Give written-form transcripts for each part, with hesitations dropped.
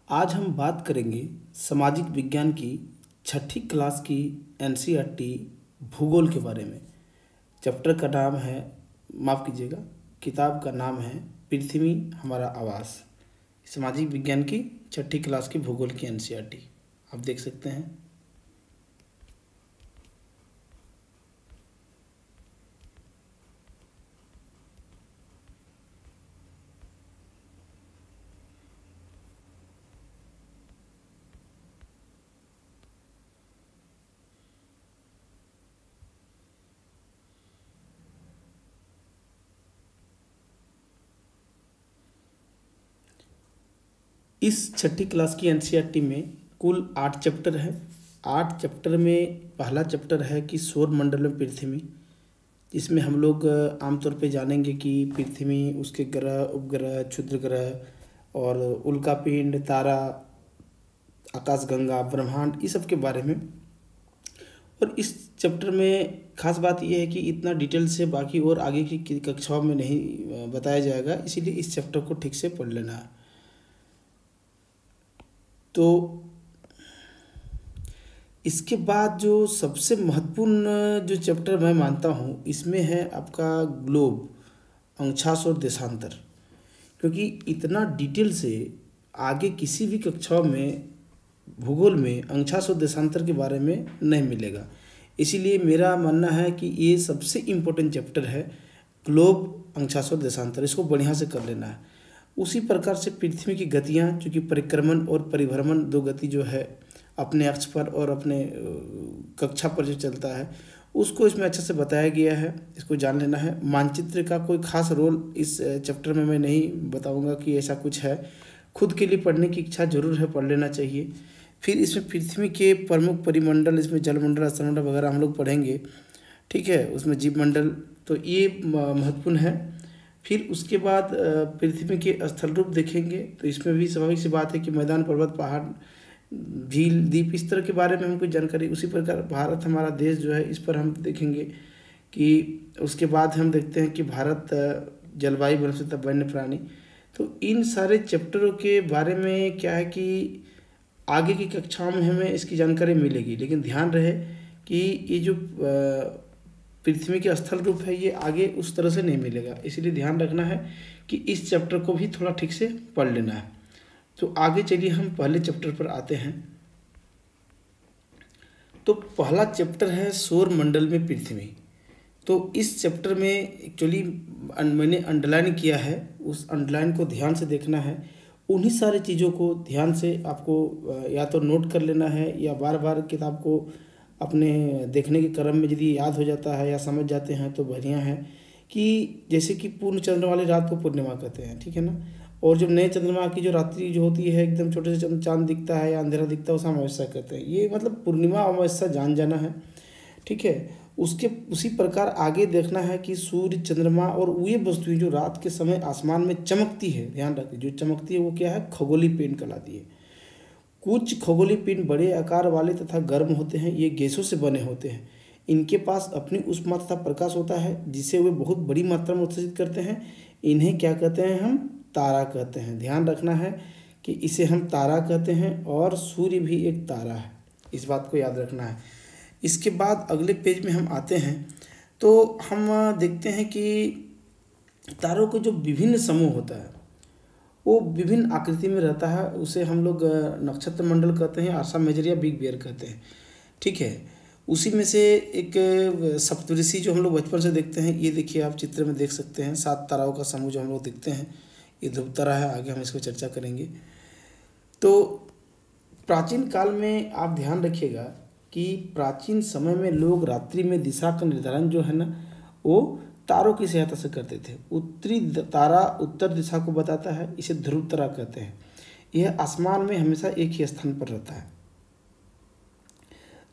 आज हम बात करेंगे सामाजिक विज्ञान की छठी क्लास की एनसीईआरटी भूगोल के बारे में। चैप्टर का नाम है, माफ़ कीजिएगा, किताब का नाम है पृथ्वी हमारा आवास। सामाजिक विज्ञान की छठी क्लास की भूगोल की एनसीईआरटी आप देख सकते हैं। इस छठी क्लास की एनसीईआरटी में कुल 8 चैप्टर है। 8 चैप्टर में पहला चैप्टर है कि सौर मंडल में पृथ्वी। इसमें हम लोग आमतौर पे जानेंगे कि पृथ्वी, उसके ग्रह, उपग्रह, क्षुद्र ग्रह और उल्कापिंड, तारा, आकाशगंगा, ब्रह्मांड, इस सब के बारे में। और इस चैप्टर में खास बात यह है कि इतना डिटेल से बाकी और आगे की कक्षाओं में नहीं बताया जाएगा, इसीलिए इस चैप्टर को ठीक से पढ़ लेना है। तो इसके बाद जो सबसे महत्वपूर्ण जो चैप्टर मैं मानता हूँ, इसमें है आपका ग्लोब, अंशांश और देशांतर। क्योंकि इतना डिटेल से आगे किसी भी कक्षाओं में भूगोल में अंशांश और देशांतर के बारे में नहीं मिलेगा। इसीलिए मेरा मानना है कि ये सबसे इम्पोर्टेंट चैप्टर है, ग्लोब, अंशांश और देशांतर। इसको बढ़िया से कर लेना है। उसी प्रकार से पृथ्वी की गतियाँ, चूँकि परिक्रमण और परिभ्रमण दो गति जो है अपने अक्ष पर और अपने कक्षा पर जो चलता है, उसको इसमें अच्छे से बताया गया है, इसको जान लेना है। मानचित्र का कोई खास रोल इस चैप्टर में मैं नहीं बताऊंगा कि ऐसा कुछ है, खुद के लिए पढ़ने की इच्छा जरूर है, पढ़ लेना चाहिए। फिर इसमें पृथ्वी के प्रमुख परिमंडल, इसमें जलमंडल, स्थलमंडल वगैरह हम लोग पढ़ेंगे, ठीक है। उसमें जीवमंडल, तो ये महत्वपूर्ण है। फिर उसके बाद पृथ्वी के स्थल रूप देखेंगे, तो इसमें भी स्वाभाविक सी बात है कि मैदान, पर्वत, पहाड़, झील, द्वीप, इस तरह के बारे में हमको जानकारी। उसी प्रकार भारत हमारा देश जो है, इस पर हम देखेंगे कि उसके बाद हम देखते हैं कि भारत जलवायु, वनस्पति, वन्य प्राणी। तो इन सारे चैप्टरों के बारे में क्या है कि आगे की कक्षाओं में हमें इसकी जानकारी मिलेगी, लेकिन ध्यान रहे कि ये जो पृथ्वी के स्थल रूप है, ये आगे उस तरह से नहीं मिलेगा। इसीलिए ध्यान रखना है कि इस चैप्टर को भी थोड़ा ठीक से पढ़ लेना है। तो आगे चलिए हम पहले चैप्टर पर आते हैं। तो पहला चैप्टर है सौर मंडल में पृथ्वी। तो इस चैप्टर में एक्चुअली मैंने अंडरलाइन किया है, उस अंडरलाइन को ध्यान से देखना है। उन्हीं सारी चीज़ों को ध्यान से आपको या तो नोट कर लेना है, या बार बार किताब को अपने देखने के क्रम में यदि याद हो जाता है या समझ जाते हैं तो बढ़िया है। कि जैसे कि पूर्ण चंद्रमा वाली रात को पूर्णिमा कहते हैं, ठीक है ना। और जब नए चंद्रमा की जो रात्रि जो होती है, एकदम छोटे से चांद दिखता है या अंधेरा दिखता है, उसे अमावस्या कहते हैं। ये मतलब पूर्णिमा अमावस्या जान जाना है, ठीक है। उसके उसी प्रकार आगे देखना है कि सूर्य, चंद्रमा और वे वस्तुएं जो रात के समय आसमान में चमकती है, ध्यान रखिए, जो चमकती है वो क्या है, खगोलीय पिंड कहलाती है। कुछ खगोलीय पिंड बड़े आकार वाले तथा गर्म होते हैं, ये गैसों से बने होते हैं। इनके पास अपनी ऊष्मा तथा प्रकाश होता है, जिसे वे बहुत बड़ी मात्रा में उत्सर्जित करते हैं। इन्हें क्या कहते हैं, हम तारा कहते हैं। ध्यान रखना है कि इसे हम तारा कहते हैं, और सूर्य भी एक तारा है, इस बात को याद रखना है। इसके बाद अगले पेज में हम आते हैं, तो हम देखते हैं कि तारों के जो विभिन्न समूह होता है, वो विभिन्न आकृति में रहता है। उसे हम लोग नक्षत्र मंडल कहते हैं, आर्सा मेजर या बिग बेयर कहते हैं, ठीक है। उसी में से एक सप्तऋषि जो हम लोग बचपन से देखते हैं, ये देखिए आप चित्र में देख सकते हैं, 7 ताराओं का समूह जो हम लोग देखते हैं, ये ध्रुव तारा है। आगे हम इसको चर्चा करेंगे। तो प्राचीन काल में आप ध्यान रखिएगा कि प्राचीन समय में लोग रात्रि में दिशा का निर्धारण जो है ना, वो तारों की सहायता से करते थे। उत्तरी तारा उत्तर दिशा को बताता है, इसे ध्रुव तारा कहते हैं। यह आसमान में हमेशा एक ही स्थान पर रहता है।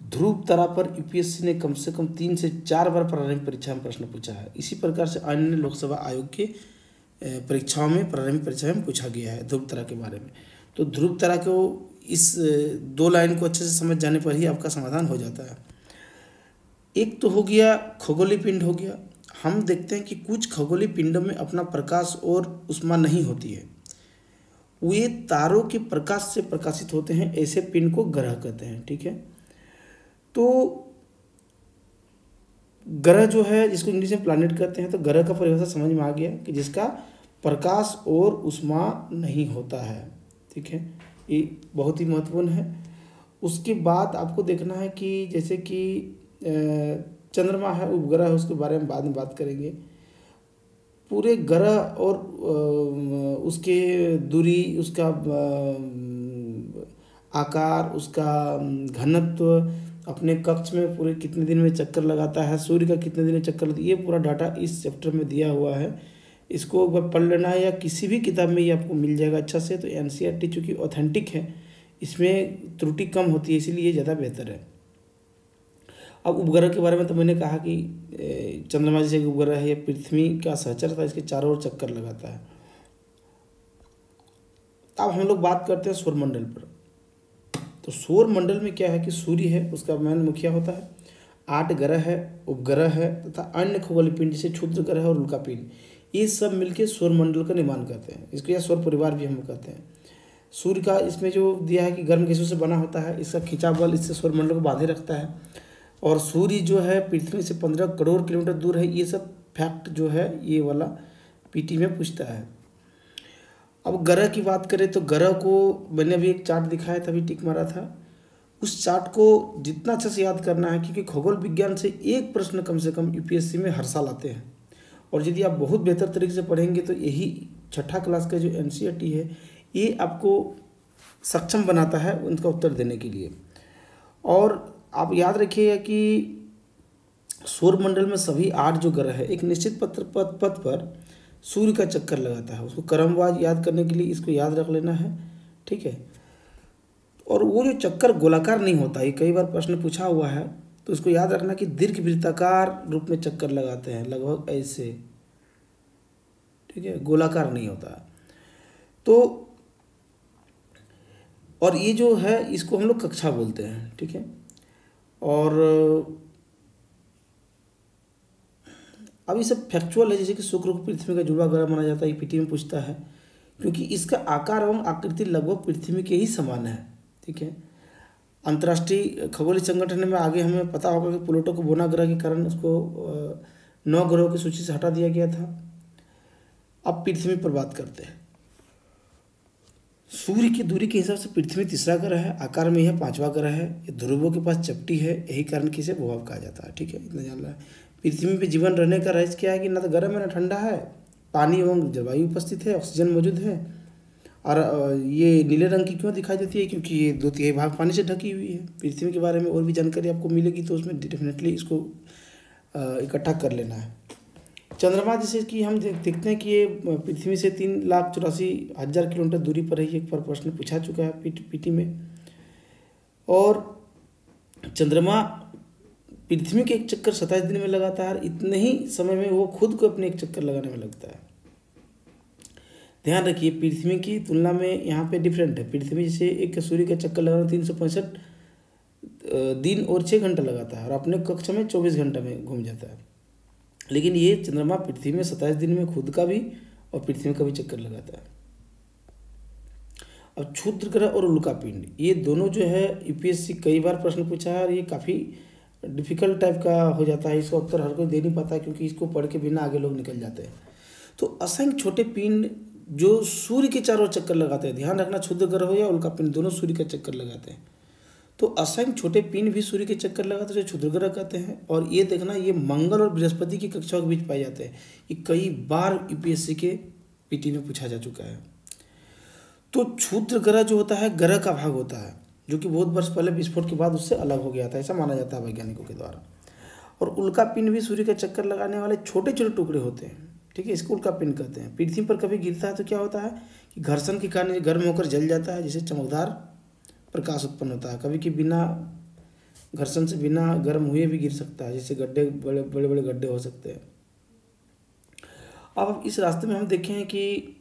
ध्रुव तारा पर यूपीएससी ने कम से कम 3 से 4 बार प्रारंभिक परीक्षा में प्रश्न पूछा है। इसी प्रकार से अन्य लोकसभा आयोग के परीक्षाओं में, प्रारंभिक परीक्षा में पूछा गया है ध्रुव तारा के बारे में। तो ध्रुव तारा को, इस 2 लाइन को अच्छे से समझ जाने पर ही आपका समाधान हो जाता है। एक तो हो गया खगोलीय पिंड हो गया। हम देखते हैं कि कुछ खगोलीय पिंडों में अपना प्रकाश और ऊष्मा नहीं होती है। वे तारों के प्रकाश से प्रकाशित होते हैं, ऐसे पिंड को ग्रह कहते हैं। ठीक है, तो ग्रह जो है जिसको इंग्लिश में प्लैनेट कहते हैं, तो ग्रह का परिभाषा समझ में आ गया कि जिसका प्रकाश और उष्मा नहीं होता है। ठीक है, ये बहुत ही महत्वपूर्ण है। उसके बाद आपको देखना है कि जैसे कि चंद्रमा है, उपग्रह है, उसके बारे में बाद में बात करेंगे। पूरे ग्रह और उसके दूरी, उसका आकार, उसका घनत्व, अपने कक्ष में पूरे कितने दिन में चक्कर लगाता है, सूर्य का कितने दिन में चक्कर लगाता है, ये पूरा डाटा इस चैप्टर में दिया हुआ है। इसको एक बार पढ़ लेना है, या किसी भी किताब में ये आपको मिल जाएगा अच्छा से। तो एनसीईआरटी चूँकि ऑथेंटिक है, इसमें त्रुटि कम होती है, इसीलिए ये ज़्यादा बेहतर है। अब उपग्रह के बारे में तो मैंने कहा कि चंद्रमा जैसे उपग्रह है, ये पृथ्वी का सहचर था, इसके चारों ओर चक्कर लगाता है। अब हम लोग बात करते हैं सौरमंडल पर। तो सौरमंडल में क्या है कि सूर्य है, उसका मैन मुखिया होता है, 8 ग्रह है, उपग्रह है तथा अन्य खगोलीय पिंड जैसे क्षुद्र ग्रह और उल्का पिंड, ये सब मिलकर सौरमंडल का निर्माण करते हैं। इसको या सौर परिवार भी हम कहते हैं। सूर्य का इसमें जो दिया है कि गर्म गैसों से बना होता है, इसका खिंचाव बल इससे सौरमंडल को बांधे रखता है। और सूर्य जो है पृथ्वी से 15 करोड़ किलोमीटर दूर है। ये सब फैक्ट जो है ये वाला पीटी में पूछता है। अब ग्रह की बात करें तो ग्रह को मैंने अभी एक चार्ट दिखाया था, अभी टिक मारा था। उस चार्ट को जितना अच्छे से याद करना है, क्योंकि खगोल विज्ञान से एक प्रश्न कम से कम यूपीएससी में हर साल आते हैं। और यदि आप बहुत बेहतर तरीके से पढ़ेंगे तो यही 6ठा क्लास का जो एनसीईआरटी है, ये आपको सक्षम बनाता है उनका उत्तर देने के लिए। और आप याद रखिएगा कि सौरमंडल में सभी 8 जो ग्रह है एक निश्चित पथ पर सूर्य का चक्कर लगाता है। उसको क्रमवार याद करने के लिए इसको याद रख लेना है। ठीक है, और वो जो चक्कर गोलाकार नहीं होता, ये कई बार प्रश्न पूछा हुआ है, तो इसको याद रखना कि दीर्घवृत्ताकार रूप में चक्कर लगाते हैं, लगभग ऐसे। ठीक है, गोलाकार नहीं होता। तो और ये जो है इसको हम लोग कक्षा बोलते हैं। ठीक है, और अब ये सब फैक्चुअल है, जैसे कि शुक्र को पृथ्वी का जुड़वा ग्रह माना जाता है, ये पीटी में पूछता है, क्योंकि इसका आकार एवं आकृति लगभग पृथ्वी के ही समान है। ठीक है, अंतर्राष्ट्रीय खगोलीय संगठन में आगे हमें पता होगा कि प्लूटो को बोना ग्रह के कारण उसको 9 ग्रहों की सूची से हटा दिया गया था। अब पृथ्वी पर बात करते हैं। सूर्य की दूरी के हिसाब से पृथ्वी तीसरा ग्रह है, आकार में यह 5वां ग्रह है, ये ध्रुवों के पास चपटी है, यही कारण कि इसे भूभाग कहा जाता है। ठीक है, इतना जान रहा है। पृथ्वी पे जीवन रहने का रहस्य क्या है कि ना तो गर्म है ना ठंडा है, पानी एवं जलवायु उपस्थित है, ऑक्सीजन मौजूद है। और ये नीले रंग की क्यों दिखाई देती है, क्योंकि ये 2/3 भाग पानी से ढकी हुई है। पृथ्वी के बारे में और भी जानकारी आपको मिलेगी तो उसमें डेफिनेटली इसको इकट्ठा कर लेना है। चंद्रमा जैसे कि हम देखते हैं कि ये पृथ्वी से 3,84,000 किलोमीटर दूरी पर है, एक पर प्रश्न पूछा चुका है पीटी में। और चंद्रमा पृथ्वी के एक चक्कर 27 दिन में लगाता है, इतने ही समय में वो खुद को अपने एक चक्कर लगाने में लगता है। ध्यान रखिए, पृथ्वी की तुलना में यहाँ पे डिफरेंट है। पृथ्वी जैसे एक सूर्य का चक्कर लगाना 365 दिन और 6 घंटा लगाता है, और अपने कक्ष में 24 घंटा में घूम जाता है। लेकिन ये चंद्रमा पृथ्वी में 27 दिन में खुद का भी और पृथ्वी का भी चक्कर लगाता है। अब क्षुद्र ग्रह और उल्का पिंड, ये दोनों जो है यूपीएससी कई बार प्रश्न पूछा है, और ये काफ़ी डिफिकल्ट टाइप का हो जाता है। इसका उत्तर हर कोई दे नहीं पाता, क्योंकि इसको पढ़ के बिना आगे लोग निकल जाते हैं। तो असंख्य छोटे पिंड जो सूर्य के चारों चक्कर लगाते हैं, ध्यान रखना, क्षुद्र ग्रह हो या उल्का पिंड, दोनों सूर्य का चक्कर लगाते हैं। तो असंख्य छोटे पिंड भी सूर्य के चक्कर लगाते हैं, जो क्षुद्र ग्रह कहते हैं। और ये देखना, ये मंगल और बृहस्पति की कक्षाओं के बीच पाए जाते हैं। ये कई बार यूपीएससी के पीटी में पूछा जा चुका है। तो क्षुद्र ग्रह जो होता है ग्रह का भाग होता है, जो कि बहुत वर्ष पहले विस्फोट के बाद उससे अलग हो गया था, ऐसा माना जाता है वैज्ञानिकों के द्वारा। और उल्का पिंड भी सूर्य का चक्कर लगाने वाले छोटे छोटे टुकड़े होते हैं। ठीक है, इसको उल्का पिंड कहते हैं। पृथ्वी पर कभी गिरता है तो क्या होता है कि घर्षण के कारण गर्म होकर जल जाता है, जिससे चमकदार प्रकाश उत्पन्न होता है। कभी कि बिना घर्षण से, बिना गर्म हुए भी गिर सकता है, जैसे गड्ढे, बड़े बड़े बड़े गड्ढे हो सकते हैं। अब इस रास्ते में हम देखें हैं कि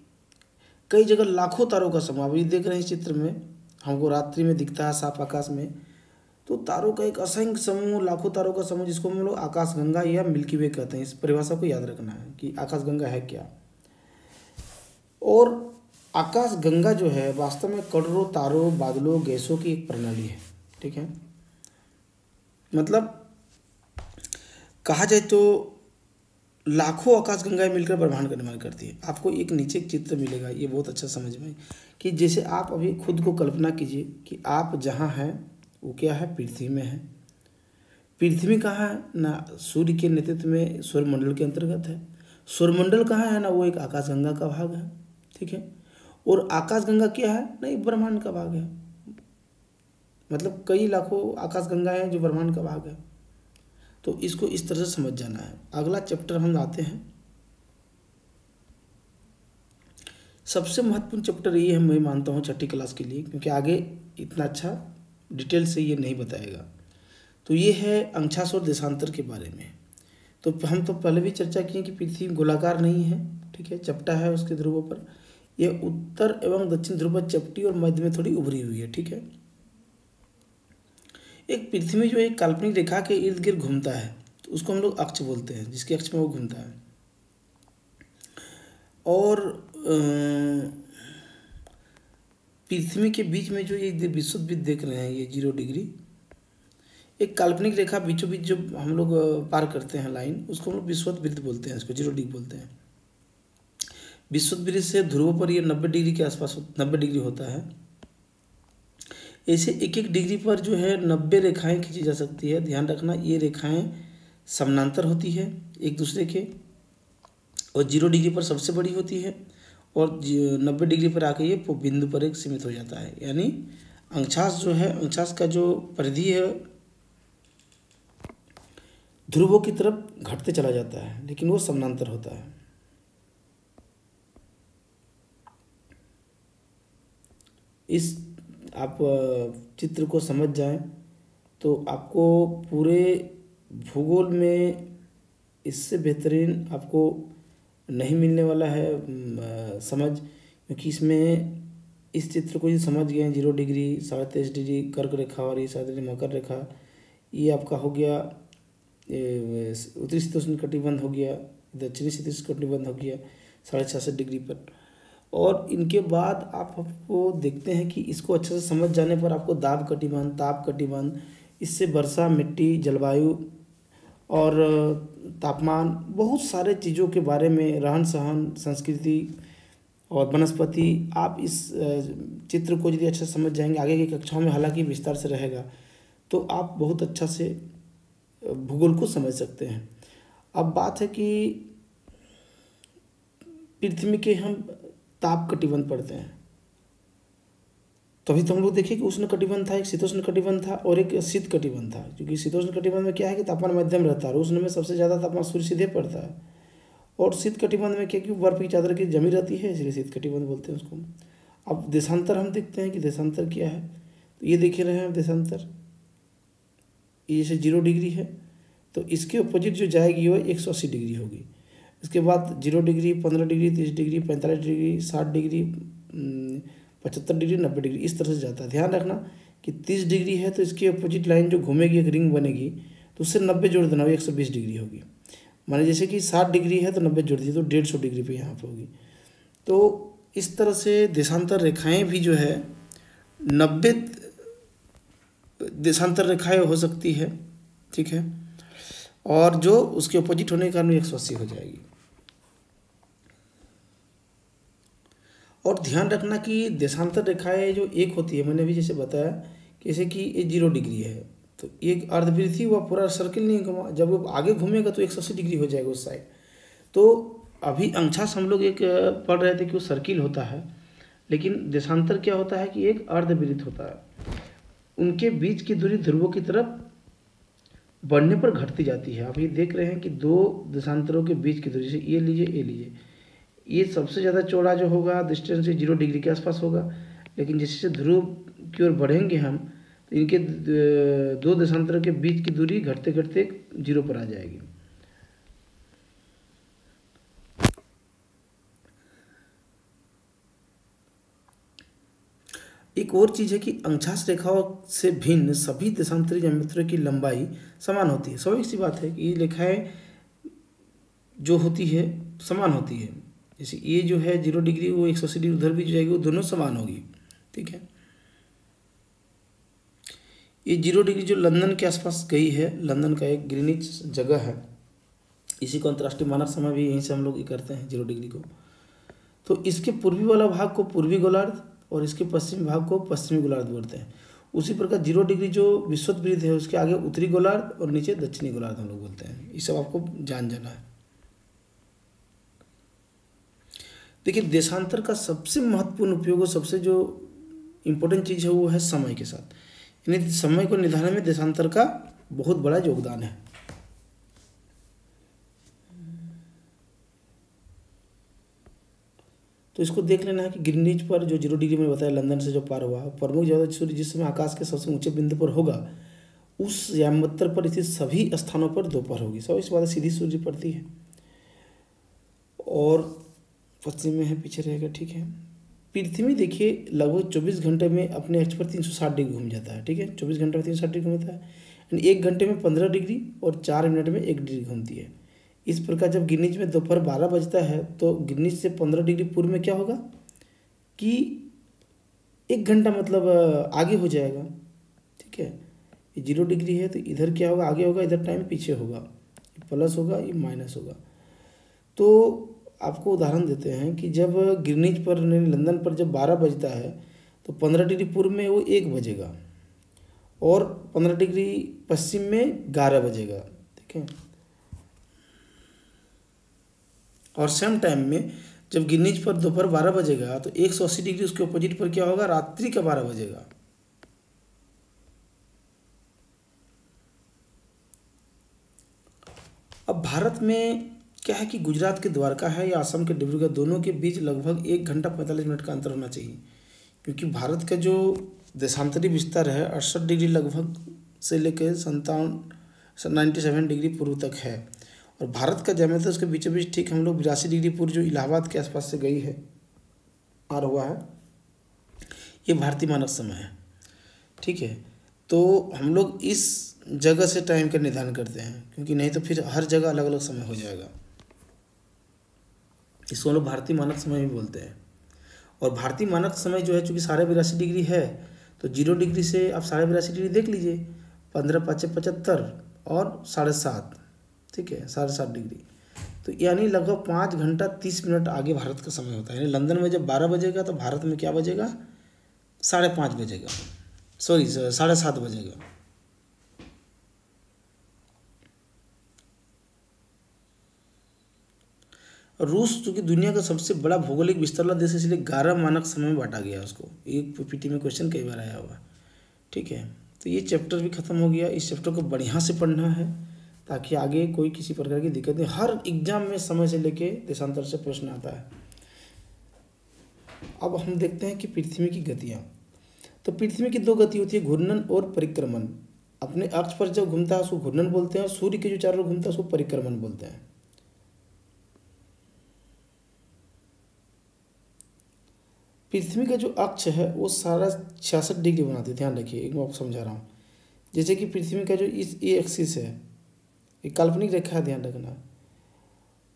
कई जगह लाखों तारों का समूह, अभी देख रहे हैं इस चित्र में, हमको रात्रि में दिखता है साफ आकाश में, तो तारों का एक असंख्य समूह, लाखों तारों का समूह, जिसको हम लोग आकाशगंगा या मिल्की वे कहते हैं। इस परिभाषा को याद रखना है कि आकाशगंगा है क्या। और आकाश गंगा जो है वास्तव में करोड़ों तारों, बादलों, गैसों की एक प्रणाली है। ठीक है, मतलब कहा जाए तो लाखों आकाश गंगाएं मिलकर ब्रह्मांड का निर्माण करती है। आपको एक नीचे एक चित्र मिलेगा, ये बहुत अच्छा समझ में कि जैसे आप अभी खुद को कल्पना कीजिए कि आप जहाँ हैं वो क्या है, पृथ्वी में है। पृथ्वी कहाँ है ना, सूर्य के नेतृत्व में सौरमंडल के अंतर्गत है। सौरमंडल कहाँ है ना, वो एक आकाशगंगा का भाग है। ठीक है, और आकाशगंगा क्या है ना, एक ब्रह्मांड का भाग है। मतलब कई लाखों आकाशगंगा हैं जो ब्रह्मांड का भाग है। तो इसको इस तरह से समझ जाना है। अगला चैप्टर हम आते हैं, सबसे महत्वपूर्ण चैप्टर ये है, मैं मानता हूँ छठी क्लास के लिए, क्योंकि आगे इतना अच्छा डिटेल से ये नहीं बताएगा। तो ये है अंशांश और देशांतर के बारे में। तो हम तो पहले भी चर्चा किए कि पृथ्वी गोलाकार नहीं है। ठीक है, चपटा है उसके ध्रुवों पर। यह उत्तर एवं दक्षिण ध्रुव पर चपटी और मध्य में थोड़ी उभरी हुई है। ठीक है, एक पृथ्वी जो एक काल्पनिक रेखा के इर्द गिर्द घूमता है तो उसको हम लोग अक्ष बोलते हैं, जिसके अक्ष में वो घूमता है। और पृथ्वी के बीच में जो ये विश्ववृत्त देख रहे हैं, ये 0 डिग्री, एक काल्पनिक रेखा बीचों बीच जो हम लोग पार करते हैं लाइन, उसको हम लोग विश्ववृत्त बोलते हैं, इसको 0 डिग्री बोलते हैं। विश्ववृत्त से ध्रुवों पर ये 90 डिग्री के आसपास 90 डिग्री होता है। ऐसे एक एक डिग्री पर जो है 90 रेखाएं खींची जा सकती है। ध्यान रखना, ये रेखाएं समानांतर होती है एक दूसरे के, और 0 डिग्री पर सबसे बड़ी होती है, और 90 डिग्री पर आके ये बिंदु पर एक सीमित हो जाता है। यानी अंशांश जो है, अंशांश का जो परिधि है ध्रुवों की तरफ घटते चला जाता है, लेकिन वो समानांतर होता है। इस आप चित्र को समझ जाएं तो आपको पूरे भूगोल में इससे बेहतरीन आपको नहीं मिलने वाला है समझ, क्योंकि इसमें इस चित्र को ये समझ गए हैं 0 डिग्री, 23.5 डिग्री कर्क रेखा और ये 7 डिग्री मकर रेखा, ये आपका हो गया उत्तरी शीतोष्ण कटिबंध हो गया, दक्षिणी शीतोष्ण कटिबंध हो गया 66.5 डिग्री पर। और इनके बाद आपको देखते हैं कि इसको अच्छे से समझ जाने पर आपको दाब कटिबंध, ताप कटिबंध, इससे वर्षा, मिट्टी, जलवायु और तापमान, बहुत सारे चीज़ों के बारे में, रहन सहन, संस्कृति और वनस्पति, आप इस चित्र को यदि अच्छा समझ जाएंगे, आगे की कक्षाओं में हालांकि विस्तार से रहेगा, तो आप बहुत अच्छा से भूगोल को समझ सकते हैं। अब बात है कि पृथ्वी के हम ताप कटिबंध पढ़ते हैं, तभी तो हम लोग देखिए कि उष्ण कटिबंध था, एक शीतोष्ण कटिबंध था और एक शीत कटिबंध था। क्योंकि शीतोष्ण कटिबंध में क्या है कि तापमान मध्यम रहता है, उष्ण में सबसे ज़्यादा तापमान सूर्य सीधे पड़ता है, और शीत कटिबंध में क्या कि बर्फ की चादर की जमी रहती है, इसलिए शीत कटिबंध बोलते हैं उसको। अब देशांतर हम देखते हैं कि देशांतर क्या है, तो ये देख रहे हैं देशांतर, ये जैसे 0 डिग्री है तो इसके अपोजिट जो जाएगी वो 180 डिग्री होगी। इसके बाद 0 degree, 15 degree, 30 degree, 45 degree, 60 degree, 75 degree, 90 degree, इस तरह से जाता है। ध्यान रखना कि 30 डिग्री है तो इसकी अपोजिट लाइन जो घूमेगी, एक रिंग बनेगी, तो उससे 90 जोड़ देना, वो 120 डिग्री होगी। माने जैसे कि 60 डिग्री है तो 90 जोड़ दीजिए तो 150 डिग्री पे यहाँ पर होगी। तो इस तरह से देशांतर रेखाएं भी जो है 90 देशांतर रेखाएं हो सकती है। ठीक है, और जो उसके अपोजिट होने के कारण 180 हो जाएगी। और ध्यान रखना कि देशांतर रेखाएं जो एक होती है, मैंने अभी जैसे बताया कि जैसे कि ये 0 डिग्री है तो एक अर्धवृत्तीय हुआ, पूरा सर्किल नहीं घुमा, जब वो आगे घूमेगा तो 180 डिग्री हो जाएगा उस साइड। तो अभी अंशांश हम लोग एक पढ़ रहे थे कि वो सर्किल होता है, लेकिन देशांतर क्या होता है कि एक अर्धवृत्त होता है, उनके बीच की दूरी ध्रुवों की तरफ बढ़ने पर घटती जाती है। आप ये देख रहे हैं कि 2 देशांतरों के बीच की दूरी, से ये लीजिए, ये लीजिए, ये सबसे ज़्यादा चौड़ा जो होगा डिस्टेंस 0 डिग्री के आसपास होगा, लेकिन जैसे ध्रुव की ओर बढ़ेंगे हम तो इनके 2 देशांतरों के बीच की दूरी घटते घटते 0 पर आ जाएगी। एक और चीज़ है कि अंशांश रेखाओं से भिन्न सभी देशांतरी ज्यामितियों की लंबाई समान होती है। स्वाभाविक सी बात है कि ये रेखाएं जो होती है समान होती है, जैसे ये जो है 0 डिग्री, वो 180 डिग्री उधर भी जो जाएगी, वो दोनों समान होगी। ठीक है, ये 0 डिग्री जो लंदन के आसपास गई है, लंदन का एक ग्रीनिच जगह है, इसी को अंतर्राष्ट्रीय मानक समय भी यहीं से हम लोग ये करते हैं 0 डिग्री को। तो इसके पूर्वी वाला भाग को पूर्वी गोलार्ध और इसके पश्चिमी भाग को पश्चिमी गोलार्ध बोलते हैं। उसी प्रकार 0 डिग्री जो विषुववृत्त है, उसके आगे उत्तरी गोलार्ध और नीचे दक्षिणी गोलार्ध हम लोग बोलते हैं। ये सब आपको जान जाना है। देखिए, देशांतर का सबसे महत्वपूर्ण उपयोग और सबसे जो इम्पोर्टेंट चीज़ है वो है समय के साथ, यानी समय को निर्धारण में देशांतर का बहुत बड़ा योगदान है। तो इसको देख लेना है कि ग्रीनिच पर जो 0 डिग्री मैंने बताया लंदन से जो पार हुआ, प्रमुख ज्यादा सूर्य जिस समय आकाश के सबसे ऊंचे बिंदु पर होगा, उस यामत्तर पर स्थित सभी स्थानों पर दोपहर होगी। सब इस बात सीधी सूर्य पड़ती है और पश्चिम में है, पीछे रहेगा। ठीक है, पृथ्वी देखिए लगभग 24 घंटे में अपने अक्ष पर 360 डिग्री घूम जाता है। ठीक है, 24 घंटे में 360 डिग्री घूमता है, यानी 1 घंटे में 15 डिग्री और 4 मिनट में 1 डिग्री घूमती है। इस प्रकार जब ग्रीनिच में दोपहर 12 बजता है तो ग्रीनिच से 15 डिग्री पूर्व में क्या होगा कि 1 घंटा मतलब आगे हो जाएगा। ठीक है, ये 0 डिग्री है तो इधर क्या होगा, आगे होगा, इधर टाइम पीछे होगा, ये प्लस होगा, ये माइनस होगा। तो आपको उदाहरण देते हैं कि जब ग्रीनिच पर लंदन पर जब 12 बजता है तो 15 डिग्री पूर्व में वो 1 बजेगा और 15 डिग्री पश्चिम में 11 बजेगा। ठीक है, और सेम टाइम में जब ग्रीनिच पर दोपहर 12 बजेगा तो 180 डिग्री उसके अपोजिट पर क्या होगा, रात्रि का 12 बजेगा। अब भारत में क्या है कि गुजरात के द्वारका है या असम के डिब्रूगढ़, दोनों के बीच लगभग 1 घंटा 45 मिनट का अंतर होना चाहिए, क्योंकि भारत का जो देशांतरी विस्तार है 68 डिग्री लगभग से लेकर 97 डिग्री पूर्व तक है, और भारत का ज्यामिति उसके बीचों बीच ठीक हम लोग 82 डिग्री पूर्व जो इलाहाबाद के आसपास से गई है पार हुआ है, ये भारतीय मानक समय है। ठीक है, तो हम लोग इस जगह से टाइम का निर्धारण करते हैं, क्योंकि नहीं तो फिर हर जगह अलग अलग समय हो जाएगा। इसको हम लोग भारतीय मानक समय भी बोलते हैं। और भारतीय मानक समय जो है चूँकि 82.5 डिग्री है, तो 0 डिग्री से आप 82.5 डिग्री देख लीजिए, 15 × 5 = 75 और 7.5। ठीक है, 7.5 डिग्री, तो यानी लगभग 5 घंटा 30 मिनट आगे भारत का समय होता है। यानी लंदन में जब 12 बजेगा तो भारत में क्या बजेगा, 5:30 बजेगा, सॉरी 7:30 बजेगा। रूस चूँकि दुनिया का सबसे बड़ा भौगोलिक विस्तार वाला देश है, इसलिए 11 मानक समय में बांटा गया उसको। एक पीटी में क्वेश्चन कई बार आया हुआ। ठीक है, तो ये चैप्टर भी खत्म हो गया। इस चैप्टर को बढ़िया से पढ़ना है ताकि आगे कोई किसी प्रकार की दिक्कत नहीं। हर एग्जाम में समय से लेके देशांतर से प्रश्न आता है। अब हम देखते हैं कि पृथ्वी की गतियाँ। तो पृथ्वी की 2 गति होती है, घूर्णन और परिक्रमण। अपने अक्ष पर जब घूमता है उसको घूर्णन बोलते हैं, और सूर्य के जो चारों ओर घूमता है उसको परिक्रमण बोलते हैं। पृथ्वी का जो अक्ष है वो सारा 66 डिग्री बनाती है। ध्यान रखिए, एक मैं आपको समझा रहा हूँ। जैसे कि पृथ्वी का जो इस ए एक्सिस है, एक काल्पनिक रेखा है, ध्यान रखना।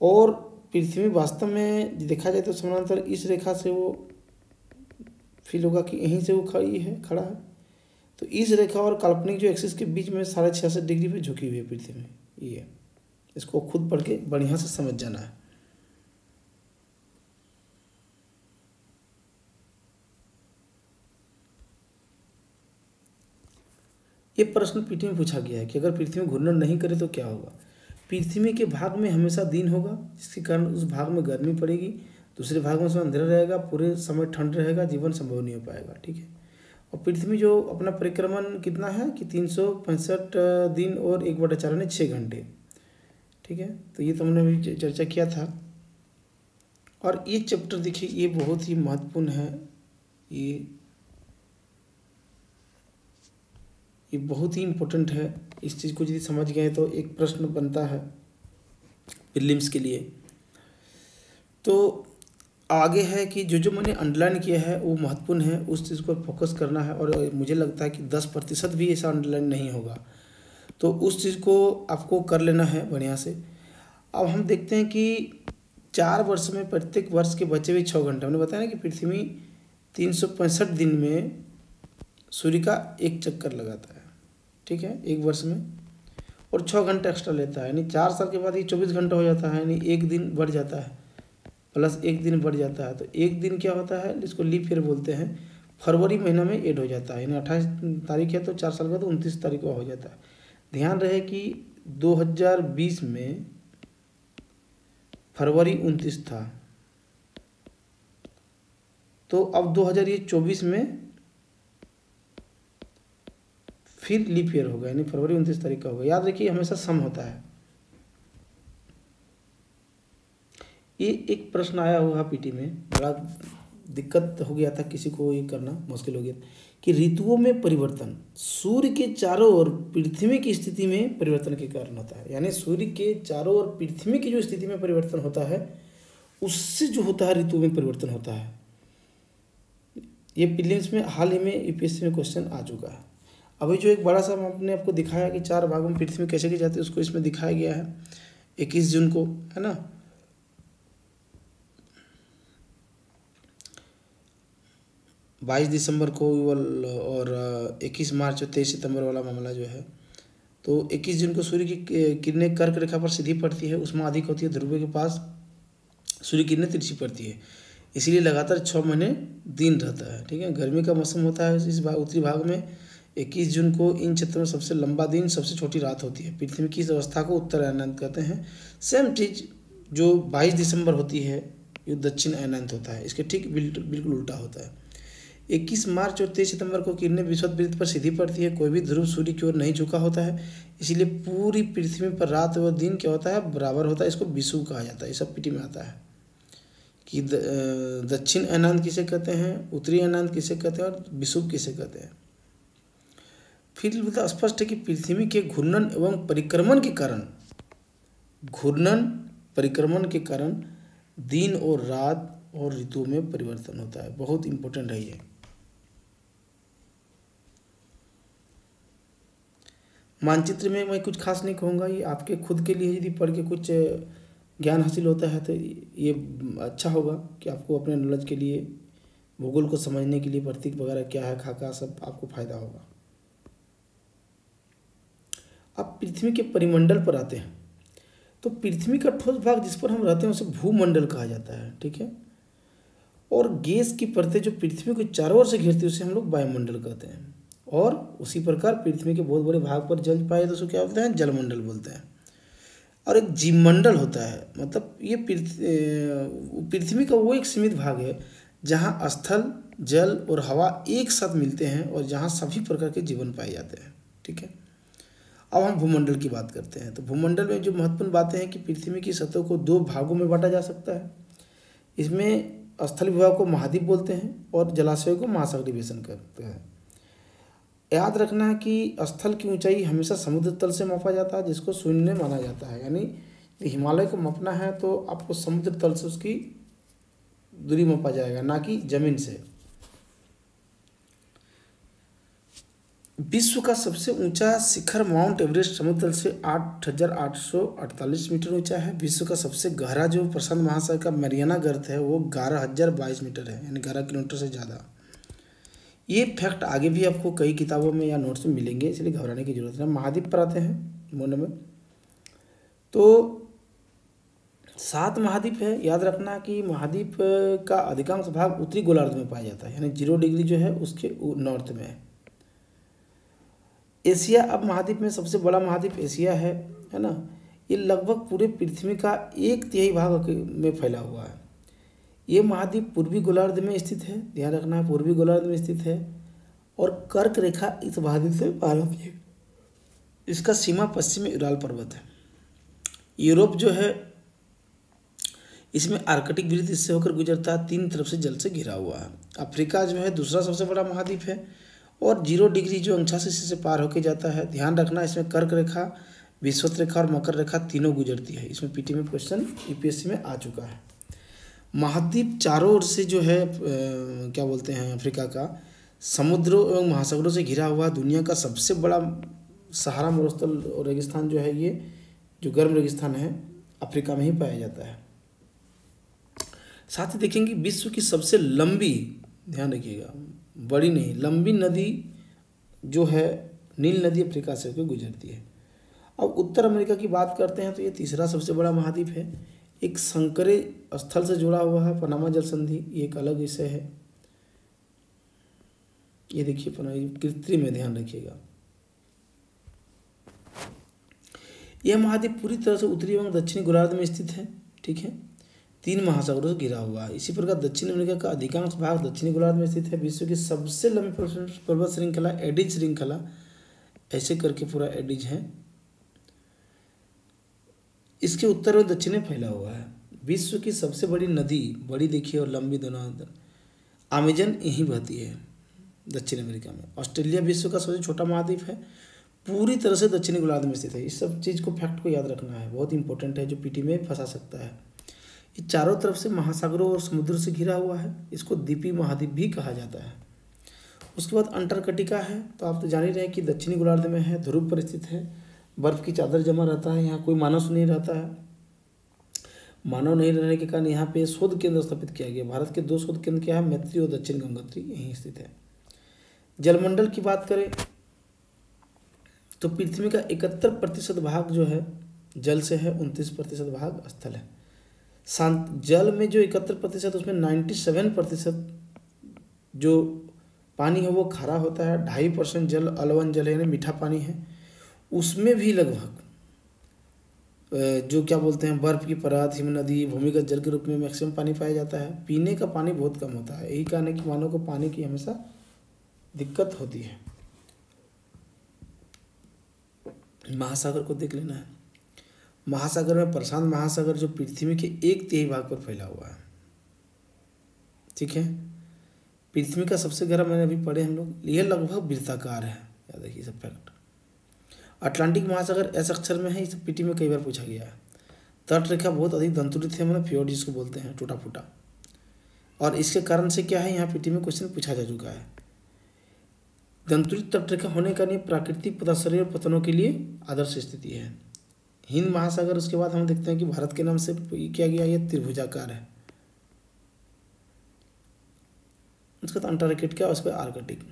और पृथ्वी वास्तव में देखा जाए तो समानांतर इस रेखा से वो फील होगा कि यहीं से वो खड़ा है। तो इस रेखा और काल्पनिक जो एक्सिस के बीच में 66.5 डिग्री पे झुकी हुई है पृथ्वी। ये इसको खुद पढ़ के बढ़िया से समझ जाना है। ये प्रश्न पीटी में पूछा गया है कि अगर पृथ्वी घूर्णन नहीं करे तो क्या होगा। पृथ्वी के भाग में हमेशा दिन होगा, जिसके कारण उस भाग में गर्मी पड़ेगी, दूसरे भाग में समय अंधेरा रहेगा, पूरे समय ठंड रहेगा, जीवन संभव नहीं हो पाएगा। ठीक है, और पृथ्वी जो अपना परिक्रमण कितना है कि 365 दिन और 1/4 यानी 6 घंटे। ठीक है, तो ये तो हमने अभी चर्चा किया था। और ये चैप्टर देखिए, ये बहुत ही महत्वपूर्ण है। ये बहुत ही इम्पोर्टेंट है। इस चीज़ को यदि समझ गए तो एक प्रश्न बनता है प्रीलिम्स के लिए। तो आगे है कि जो मैंने अंडरलाइन किया है वो महत्वपूर्ण है, उस चीज़ पर फोकस करना है। और मुझे लगता है कि 10% भी ऐसा अंडरलाइन नहीं होगा, तो उस चीज़ को आपको कर लेना है बढ़िया से। अब हम देखते हैं कि 4 वर्ष में प्रत्येक वर्ष के बचे हुए 6 घंटे, हमने बताया ना कि पृथ्वी 365 दिन में सूर्य का एक चक्कर लगाता है, ठीक है, एक वर्ष में, और 6 घंटे एक्स्ट्रा लेता है, यानी 4 साल के बाद ये 24 घंटा हो जाता है, यानी एक दिन बढ़ जाता है, प्लस एक दिन बढ़ जाता है। तो एक दिन क्या होता है, जिसको लीप ईयर बोलते हैं, फरवरी महीना में ऐड हो जाता है, यानी 28 तारीख है तो 4 साल का तो 29 तारीख को हो जाता है। ध्यान रहे कि 2020 में फरवरी 29 था, तो अब 2024 में फिर लीप ईयर होगा, यानी फरवरी 29 तारीख का होगा। याद रखिए हमेशा सम होता है। ये एक प्रश्न आया हुआ पीटी में, बड़ा दिक्कत हो गया था, किसी को ये करना मुश्किल हो गया कि ऋतुओं में परिवर्तन सूर्य के चारों ओर पृथ्वी की स्थिति में परिवर्तन के कारण होता है। यानी सूर्य के चारों ओर पृथ्वी की जो स्थिति में परिवर्तन होता है, उससे जो होता है ऋतुओं में परिवर्तन होता है। ये प्रीलिम्स में हाल ही में यूपीएससी में क्वेश्चन आ चुका है। अभी जो एक बड़ा सा हमने आपको दिखाया कि 4 भागों में पृथ्वी कैसे की जाती है, उसको इसमें दिखाया गया है 21 जून को, है ना। 22 दिसंबर को और 21 मार्च और 23 सितंबर वाला मामला जो है, तो 21 जून को सूर्य की किरणें कर्क रेखा पर सीधी पड़ती है, उष्मा अधिक होती है, ध्रुव के पास सूर्य किरणें तिरछी पड़ती है, इसीलिए लगातार 6 महीने दिन रहता है, ठीक है। गर्मी का मौसम होता है इस उत्तरी भाग में। 21 जून को इन क्षेत्रों में सबसे लंबा दिन, सबसे छोटी रात होती है। पृथ्वी की इस अवस्था को उत्तर अयनांत कहते हैं। सेम चीज़ जो 22 दिसंबर होती है, ये दक्षिण अयनांत होता है, इसके ठीक बिल्कुल उल्टा होता है। 21 मार्च और 23 सितंबर को किरणें विषुववृत्त पर सीधी पड़ती है, कोई भी ध्रुव सूर्य की ओर नहीं झुका होता है, इसीलिए पूरी पृथ्वी पर रात और दिन क्या होता है, बराबर होता है। इसको विषुव कहा जाता है। ये सब पीटी में आता है कि दक्षिण अयनांत किसे कहते हैं, उत्तरी अयनांत किसे कहते हैं और विषुव किसे कहते हैं। फिर मतलब स्पष्ट है कि पृथ्वी के घूर्णन एवं परिक्रमण के कारण दिन और रात और ऋतुओं में परिवर्तन होता है। बहुत इंपॉर्टेंट है ये। मानचित्र में मैं कुछ खास नहीं कहूँगा, ये आपके खुद के लिए यदि पढ़ के कुछ ज्ञान हासिल होता है तो ये अच्छा होगा कि आपको अपने नॉलेज के लिए, भूगोल को समझने के लिए प्रतीक वगैरह क्या है, खाका, सब आपको फायदा होगा। अब पृथ्वी के परिमंडल पर आते हैं, तो पृथ्वी का ठोस भाग जिस पर हम रहते हैं उसे भूमंडल कहा जाता है, ठीक है। और गैस की परतें जो पृथ्वी को चारों ओर से घेरती है उसे हम लोग वायुमंडल कहते हैं। और उसी प्रकार पृथ्वी के बहुत बड़े भाग पर जल पाए तो उसको क्या बोलते हैं, जलमंडल बोलते हैं। और एक जीवमंडल होता है, मतलब ये पृथ्वी का वो एक सीमित भाग है जहाँ स्थल, जल और हवा एक साथ मिलते हैं और जहाँ सभी प्रकार के जीवन पाए जाते हैं, ठीक है। अब हम भूमंडल की बात करते हैं। तो भूमंडल में जो महत्वपूर्ण बातें हैं कि पृथ्वी की सतह को 2 भागों में बांटा जा सकता है। इसमें स्थल विभाग को महाद्वीप बोलते हैं और जलाशयों को महासागरीय बेसिन कहते हैं। याद रखना है कि स्थल की ऊंचाई हमेशा समुद्र तल से मापा जाता है, जिसको शून्य माना जाता है। यानी हिमालय को मापना है तो आपको समुद्र तल से उसकी दूरी मापा जाएगा, ना कि जमीन से। विश्व का सबसे ऊंचा शिखर माउंट एवरेस्ट समुद्र तल से 8,848 मीटर ऊंचा है। विश्व का सबसे गहरा जो प्रशांत महासागर का मैरियाना गर्त है वो 11,022 मीटर है, यानी 11 किलोमीटर से ज़्यादा। ये फैक्ट आगे भी आपको कई किताबों में या नोट्स में मिलेंगे, इसलिए घबराने की जरूरत नहीं। महाद्वीप पर आते हैं मोने में, तो 7 महाद्वीप है। याद रखना कि महाद्वीप का अधिकांश भाग उत्तरी गोलार्ध में पाया जाता है, यानी 0 डिग्री जो है उसके नॉर्थ में है। एशिया अब महाद्वीप में सबसे बड़ा महाद्वीप एशिया है ना। ये लगभग पूरे पृथ्वी का 1/3 भाग में फैला हुआ है। ये महाद्वीप पूर्वी गोलार्ध में स्थित है, ध्यान रखना है, पूर्वी गोलार्ध में स्थित है। और कर्क रेखा इस महाद्वीप से पार होती है। इसका सीमा पश्चिम में यूराल पर्वत है। यूरोप जो है इसमें आर्कटिक वृत्त इससे होकर गुजरता है, 3 तरफ से जल से घिरा हुआ है। अफ्रीका जो है दूसरा सबसे बड़ा महाद्वीप है और 0 डिग्री जो अंशांश से पार होकर जाता है। ध्यान रखना इसमें कर्क रेखा, विषुवत रेखा और मकर रेखा तीनों गुजरती है। इसमें पीटी में क्वेश्चन यूपीएससी में आ चुका है। महाद्वीप चारों ओर से जो है क्या बोलते हैं, अफ्रीका का समुद्रों एवं महासागरों से घिरा हुआ दुनिया का सबसे बड़ा सहारा मरुस्थल और रेगिस्तान जो है, ये जो गर्म रेगिस्तान है अफ्रीका में ही पाया जाता है। साथ ही देखेंगे विश्व की सबसे लंबी, ध्यान रखिएगा, बड़ी नहीं, लंबी नदी जो है नील नदी अफ्रीका से होकर गुजरती है। अब उत्तर अमेरिका की बात करते हैं तो ये तीसरा सबसे बड़ा महाद्वीप है। एक संकरे स्थल से जुड़ा हुआ है, पनामा जल संधि, ये एक अलग विषय है। ये देखिए कृत्रिम है, ध्यान रखिएगा। यह महाद्वीप पूरी तरह से उत्तरी एवं दक्षिणी गोलार्ध में स्थित है, ठीक है। 3 महासागरों से घिरा हुआ है। इसी प्रकार दक्षिण अमेरिका का अधिकांश भाग दक्षिणी गोलार्ध में स्थित है। विश्व की सबसे लंबी पर्वत श्रृंखला एडिज श्रृंखला, ऐसे करके पूरा एडिज है, इसके उत्तर और दक्षिण में फैला हुआ है। विश्व की सबसे बड़ी नदी, बड़ी देखिए और लंबी दोनों, अमेजन यहीं बहती है दक्षिण अमेरिका में। ऑस्ट्रेलिया विश्व का सबसे छोटा महाद्वीप है, पूरी तरह से दक्षिणी गोलार्ध में स्थित है। इस सब चीज़ को, फैक्ट को याद रखना है, बहुत इंपॉर्टेंट है, जो पीटी में फंसा सकता है। ये चारों तरफ से महासागरों और समुद्र से घिरा हुआ है। इसको द्वीपीय महाद्वीप भी कहा जाता है। उसके बाद अंटार्कटिका है, तो आप तो जान ही रहे हैं कि दक्षिणी गोलार्ध में है, ध्रुव पर स्थित है, बर्फ की चादर जमा रहता है। यहाँ कोई मानव नहीं रहता है। मानव नहीं रहने के कारण यहाँ पे शोध केंद्र स्थापित किया गया। भारत के 2 शोध केंद्र क्या है, मैत्री और दक्षिण गंगोत्री, यहीं स्थित है। जलमंडल की बात करें तो पृथ्वी का 71% भाग जो है जल से है, 29% भाग स्थल है। शांत जल में जो 71%, उसमें 97% जो पानी है वो खारा होता है। 2.5% जल अलवन जल है, यानी मीठा पानी है। उसमें भी लगभग जो क्या बोलते हैं, बर्फ की परत, हिमनदी, भूमिगत जल के रूप में मैक्सिमम पानी पाया जाता है। पीने का पानी बहुत कम होता है। यही कारण है कि मानव को पानी की हमेशा दिक्कत होती है। महासागर को देख लेना है। महासागर में प्रशांत महासागर जो पृथ्वी के 1/3 भाग पर फैला हुआ है, ठीक है। पृथ्वी का सबसे गहरा, मैंने अभी पढ़े हम लोग, यह लगभग वृत्ताकार है, याद रखिए सब फैक्ट। अटलांटिक महासागर एस अक्षर में है, इस पीटी में कई बार पूछा गया है। तट रेखा बहुत अधिक दंतुरित है, मतलब फ्योर्ड जिसको बोलते हैं, टूटा फूटा, और इसके कारण से क्या है, यहाँ पीटी में क्वेश्चन पूछा जा चुका है। दंतुरित तटरेखा होने का नहीं, प्राकृतिक पदाश्रय और पतनों के लिए आदर्श स्थिति है। हिंद महासागर, उसके बाद हम देखते हैं कि भारत के नाम से किया गया, ये त्रिभुजाकार है। उसके बाद अंटार्कटिका, उसके बाद आर्कटिक।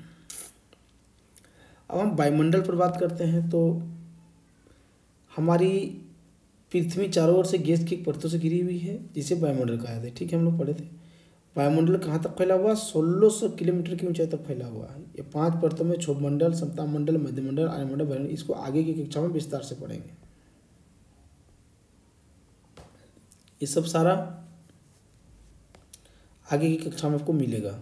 अब हम वायुमंडल पर बात करते हैं तो हमारी पृथ्वी चारों ओर से गैस की परतों से घिरी हुई है, जिसे वायुमंडल कहा जाता है, ठीक है, हम लोग पढ़े थे। वायुमंडल कहाँ तक फैला हुआ, 1600 किलोमीटर की ऊंचाई तक फैला हुआ है। ये 5 परतों में क्षोभमंडल, समतापमंडल, मध्यमंडल, आर्यमंडल, वायुमंडल, इसको आगे की कक्षा में विस्तार से पढ़ेंगे। ये सब सारा आगे की कक्षा में आपको मिलेगा।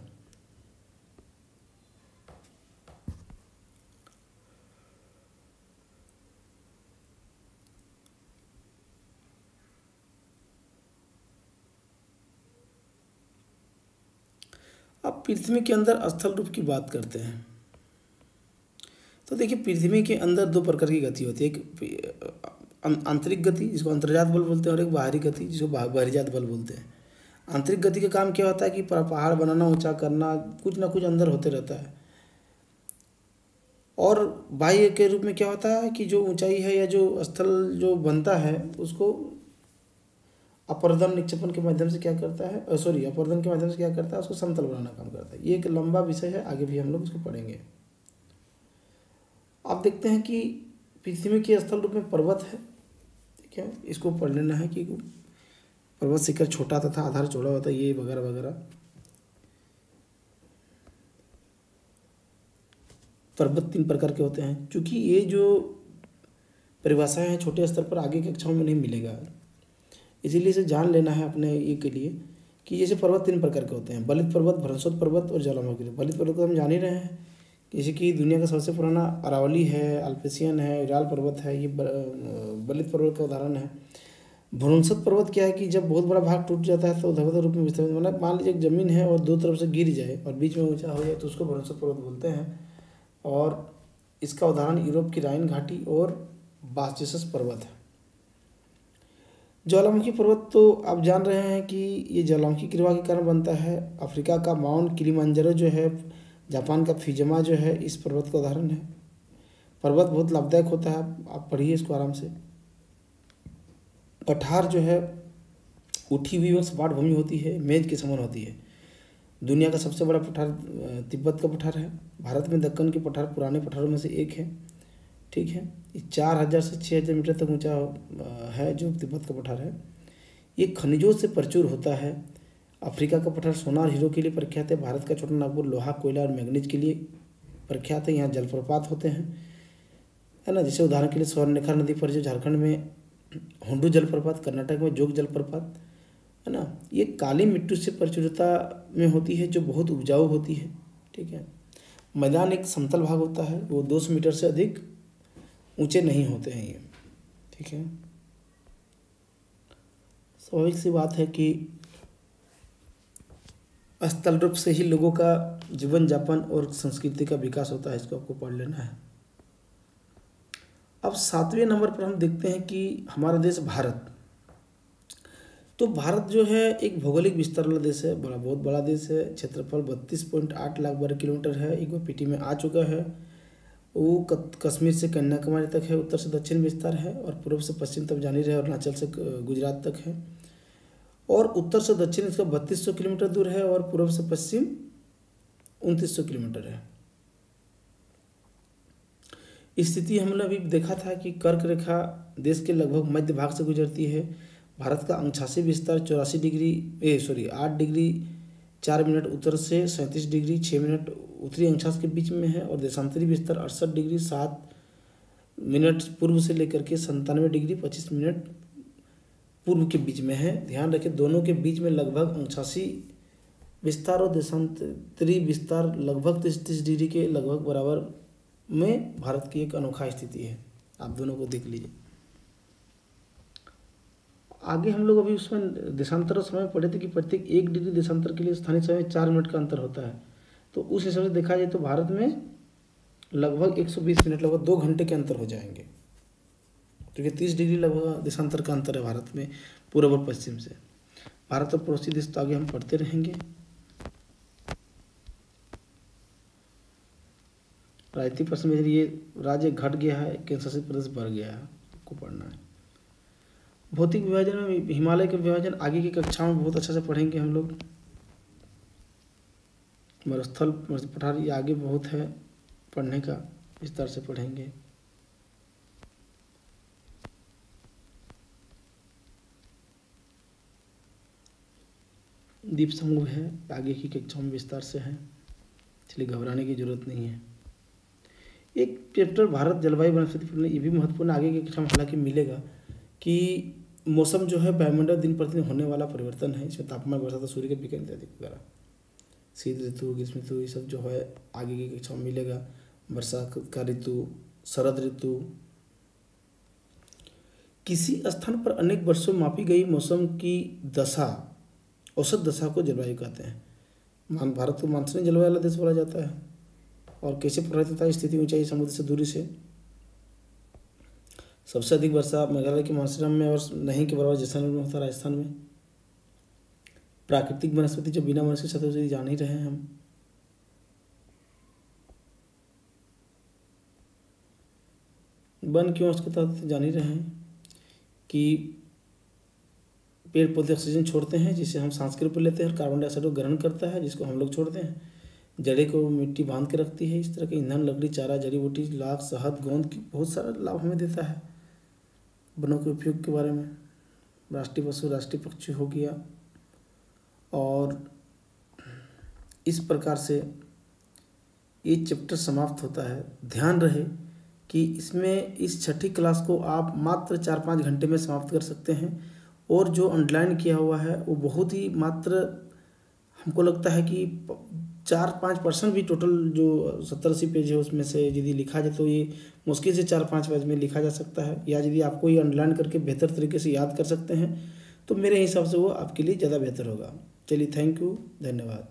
अब पृथ्वी के अंदर स्थल रूप की बात करते हैं तो देखिए, पृथ्वी के अंदर 2 प्रकार की गति होती है। एक आंतरिक गति, जिसको अंतर्जात बल बोलते हैं, और एक बाहरी गति, जिसको बहिर्जात बल बोलते हैं। आंतरिक गति का काम क्या होता है कि पहाड़ बनाना, ऊंचा करना, कुछ ना कुछ अंदर होते रहता है। और बाह्य के रूप में क्या होता है कि जो ऊंचाई है या जो स्थल जो बनता है, उसको अपरदन निक्षेपण के माध्यम से क्या करता है, अपरदन के माध्यम से क्या करता है, उसको समतल बनाना काम करता है। ये एक लंबा विषय है, आगे भी हम लोग इसको पढ़ेंगे। आप देखते हैं कि पृथ्वी के स्थल रूप में पर्वत है, ठीक है, इसको पढ़ लेना है कि पर्वत शिखर छोटा तथा आधार चौड़ा होता है, ये वगैरह वगैरह। पर्वत 3 प्रकार के होते हैं। चूँकि ये जो परिभाषाएं हैं छोटे स्तर पर आगे की कक्षाओं में नहीं मिलेगा, इसीलिए इसे जान लेना है अपने ये के लिए कि जैसे पर्वत 3 प्रकार के होते हैं, बलित पर्वत, भ्रंशोत्तर पर्वत और ज्वालामुखी। बलित पर्वत को हम जान ही रहे हैं, जैसे कि दुनिया का सबसे पुराना अरावली है, अल्पेशियन है, इराल पर्वत है, ये बलित पर्वत का उदाहरण है। भ्रंशोत्तर पर्वत क्या है कि जब बहुत बड़ा भाग टूट जाता है तो ऊर्ध्वाधर रूप में विस्थापित, मतलब मान लीजिए एक जमीन है और 2 तरफ से गिर जाए और बीच में ऊंचा हो जाए तो उसको भ्रंशोत्तर पर्वत बोलते हैं। और इसका उदाहरण यूरोप की राइन घाटी और बास्टिसस पर्वत है। ज्वालामुखी पर्वत तो आप जान रहे हैं कि ये ज्वालामुखी क्रिया के कारण बनता है। अफ्रीका का माउंट किलिमंजारो जो है, जापान का फिजमा जो है, इस पर्वत का उदाहरण है। पर्वत बहुत लाभदायक होता है, आप पढ़िए इसको आराम से। पठार जो है उठी हुई वह सपाट भूमि होती है, मेज के समान होती है। दुनिया का सबसे बड़ा पठार तिब्बत का पठार है। भारत में दक्कन के पठार पुराने पठारों में से एक है। ठीक है, ये 4000 से 6000 मीटर तक ऊंचा है जो तिब्बत का पठार है। ये खनिजों से प्रचुर होता है। अफ्रीका का पठार सोना और हीरो के लिए प्रख्यात है। भारत का छोटा नागपुर लोहा, कोयला और मैग्नीज के लिए प्रख्यात है। यहाँ जलप्रपात होते हैं, है ना। जैसे उदाहरण के लिए स्वर्णरेखा नदी पर जो झारखंड में हुंडू जलप्रपात, कर्नाटक में जोग जलप्रपात, है ना। ये काली मिट्टी से प्रचुरता में होती है जो बहुत उपजाऊ होती है। ठीक है, मैदान एक समतल भाग होता है, वो 200 मीटर से अधिक ऊंचे नहीं होते हैं ये। ठीक है, स्वाभाविक सी बात है कि स्थल रूप से ही लोगों का जीवन यापन और संस्कृति का विकास होता है। इसको आपको पढ़ लेना है। अब 7वें नंबर पर हम देखते हैं कि हमारा देश भारत। तो भारत जो है एक भौगोलिक विस्तार वाला देश है, बहुत बड़ा देश है। क्षेत्रफल 32.8 लाख वर्ग किलोमीटर है। एक बार पीटी में आ चुका है। वो कश्मीर से कन्याकुमारी तक है, उत्तर से दक्षिण विस्तार है, और पूर्व से पश्चिम तक जानी रहे, अरुणाचल से गुजरात तक है। और उत्तर से दक्षिण इसका 3200 किलोमीटर दूर है, और पूर्व से पश्चिम 2900 किलोमीटर है। स्थिति हमने अभी देखा था कि कर्क रेखा देश के लगभग मध्य भाग से गुजरती है। भारत का अंशासी विस्तार 8 डिग्री 4 मिनट उत्तर से 37 डिग्री 6 मिनट उत्तरी अक्षांश के बीच में है, और देशांतरी विस्तार 68 डिग्री 7 मिनट पूर्व से लेकर के 97 डिग्री 25 मिनट पूर्व के बीच में है। ध्यान रखें, दोनों के बीच में लगभग अंशासी विस्तार और देशांतरी विस्तार लगभग 30 डिग्री के लगभग बराबर में भारत की एक अनोखा स्थिति है। आप दोनों को देख लीजिए। आगे हम लोग अभी उसमें देशांतर और समय पढ़े थे कि प्रत्येक 1 डिग्री देशांतर के लिए स्थानीय समय 4 मिनट का अंतर होता है। तो उस हिसाब से देखा जाए तो भारत में लगभग 120 मिनट, लगभग 2 घंटे के अंतर हो जाएंगे, क्योंकि 30 डिग्री लगभग देशांतर का अंतर है भारत में पूर्व और पश्चिम से। भारत और पड़ोसी देश तो आगे हम पढ़ते रहेंगे। राजनीतिक प्रश्न में ये राज्य घट गया है, केंद्र शासित प्रदेश बढ़ गया है, आपको पढ़ना है। भौतिक विभाजन में हिमालय के विभाजन आगे की कक्षाओं में बहुत अच्छा से पढ़ेंगे हम लोग। मरुस्थल पठार ये आगे बहुत है पढ़ने का, विस्तार से पढ़ेंगे। द्वीप समूह है, आगे की कक्षाओं में विस्तार से है, इसलिए घबराने की जरूरत नहीं है। एक चैप्टर भारत जलवायु वनस्पति, ये भी महत्वपूर्ण आगे की कक्षा में हालांकि मिलेगा कि मौसम जो है वायुमंडल दिन प्रतिदिन होने वाला परिवर्तन है। इसमें तापमान, वर्षा, सूर्य के विकिरण इत्यादि वगैरह, शीत ऋतु, ग्रीष्म ऋतु, ये सब जो है आगे की कक्षा में मिलेगा। वर्षा का ऋतु, शरद ऋतु। किसी स्थान पर अनेक वर्षों में मापी गई मौसम की दशा, औसत दशा को जलवायु कहते हैं। भारत को मानसूनी जलवायु वाला देश बोला जाता है। और कैसे प्रभावित होता है स्थिति, ऊंचाई, समुद्र से दूरी से। सबसे अधिक वर्षा मेघालय के मानसरोवर में, और नहीं के बराबर जैसलमेर में होता है, राजस्थान में। प्राकृतिक वनस्पति जो बिना वनस्पति सतह से जान ही रहे हैं हम। वन क्यों आवश्यकता जान ही रहे हैं कि पेड़ पौधे ऑक्सीजन छोड़ते हैं जिसे हम सांस के रूप में लेते हैं, और कार्बन डाइऑक्साइड को ग्रहण करता है जिसको हम लोग छोड़ते हैं। जड़े को मिट्टी बांध के रखती है। इस तरह के ईंधन, लकड़ी, चारा, जड़ी बूटी, लाख, शहद, गोंद की बहुत सारा लाभ हमें देता है। वनों के उपयोग के बारे में, राष्ट्रीय पशु, राष्ट्रीय पक्षी हो गया। और इस प्रकार से ये चैप्टर समाप्त होता है। ध्यान रहे कि इसमें इस 6ठी क्लास को आप मात्र 4-5 घंटे में समाप्त कर सकते हैं। और जो अंडरलाइन किया हुआ है वो बहुत ही मात्र, हमको लगता है कि 4-5% भी टोटल जो 70-80 पेज है उसमें से यदि लिखा जाए तो ये मुश्किल से 4-5 पेज में लिखा जा सकता है। या यदि आपको ये अंडरलाइन करके बेहतर तरीके से याद कर सकते हैं तो मेरे हिसाब से वो आपके लिए ज़्यादा बेहतर होगा। चलिए, थैंक यू, धन्यवाद।